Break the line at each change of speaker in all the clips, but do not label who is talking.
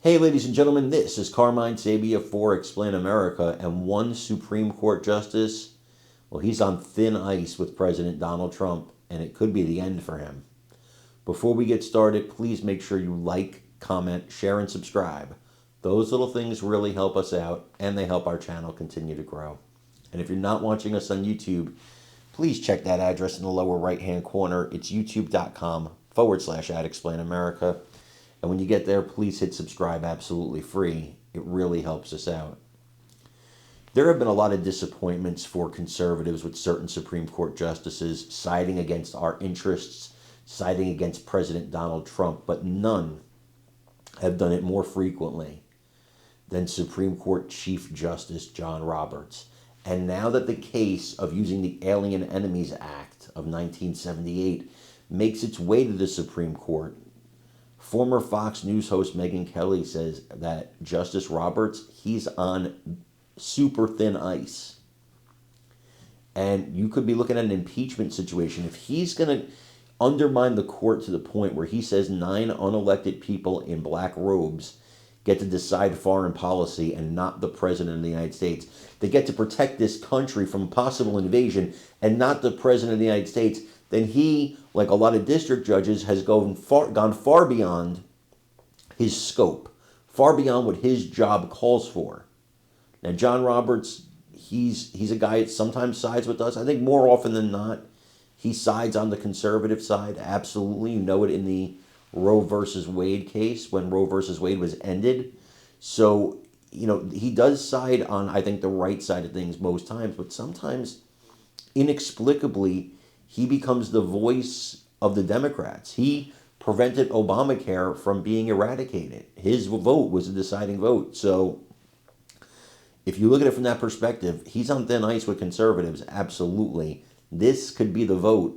Hey, ladies and gentlemen, this is Carmine Sabia for Explain America, and one Supreme Court justice, well, he's on thin ice with President Donald Trump, and it could be the end for him. Before we get started, please make sure you like, comment, share, and subscribe. Those little things really help us out, and they help our channel continue to grow. And if you're not watching us on YouTube, please check that address in the lower right-hand corner. It's youtube.com/@explainamerica. And when you get there, please hit subscribe absolutely free. It really helps us out. There have been a lot of disappointments for conservatives with certain Supreme Court justices siding against our interests, siding against President Donald Trump, but none have done it more frequently than Supreme Court Chief Justice John Roberts. And now that the case of using the Alien Enemies Act of 1978 makes its way to the Supreme Court, former Fox News host Megyn Kelly says that Justice Roberts, he's on super thin ice. And you could be looking at an impeachment situation. If he's going to undermine the court to the point where he says 9 unelected people in black robes get to decide foreign policy and not the President of the United States, they get to protect this country from possible invasion and not the President of the United States, then he, like a lot of district judges, has gone far beyond his scope, far beyond what his job calls for. Now, John Roberts, he's a guy that sometimes sides with us. I think more often than not, he sides on the conservative side. Absolutely. You know it in the Roe versus Wade case when Roe versus Wade was ended. So, he does side on, I think, the right side of things most times, but sometimes, inexplicably, he becomes the voice of the Democrats. He prevented Obamacare from being eradicated. His vote was a deciding vote. So if you look at it from that perspective, he's on thin ice with conservatives, absolutely. This could be the vote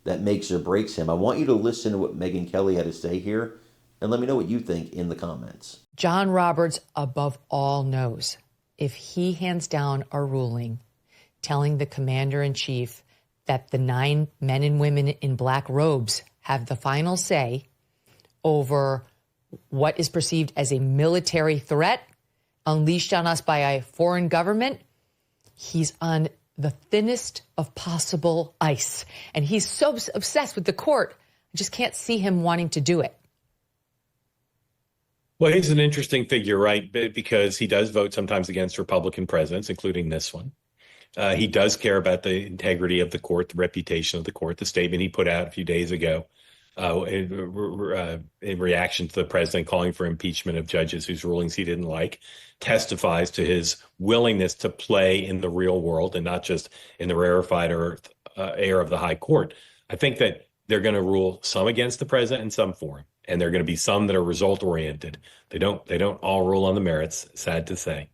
that makes or breaks him. I want you to listen to what Megyn Kelly had to say here, and let me know what you think in the comments.
John Roberts, above all, knows if he hands down a ruling telling the commander-in-chief that the 9 men and women in black robes have the final say over what is perceived as a military threat unleashed on us by a foreign government, he's on the thinnest of possible ice. And he's so obsessed with the court, I just can't see him wanting to do it.
Well, he's an interesting figure, right? Because he does vote sometimes against Republican presidents, including this one. He does care about the integrity of the court, the reputation of the court. The statement he put out a few days ago in reaction to the president calling for impeachment of judges whose rulings he didn't like testifies to his willingness to play in the real world and not just in the rarefied air of the high court. I think that they're going to rule some against the president and some for him. And there are going to be some that are result oriented. They don't all rule on the merits, sad to say.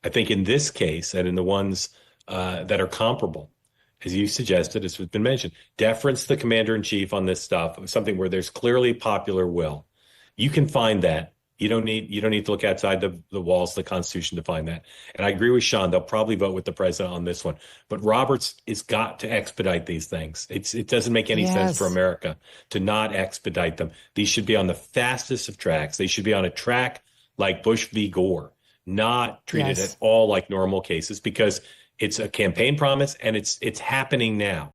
I think in this case and in the ones that are comparable, as you suggested, as has been mentioned, deference to the commander-in-chief on this stuff, something where there's clearly popular will. You can find that. You don't need to look outside the walls of the Constitution to find that. And I agree with Sean. They'll probably vote with the president on this one. But Roberts has got to expedite these things. It doesn't make any sense for America to not expedite them. These should be on the fastest of tracks. They should be on a track like Bush v. Gore, not treated at all like normal cases, because it's a campaign promise and it's happening now.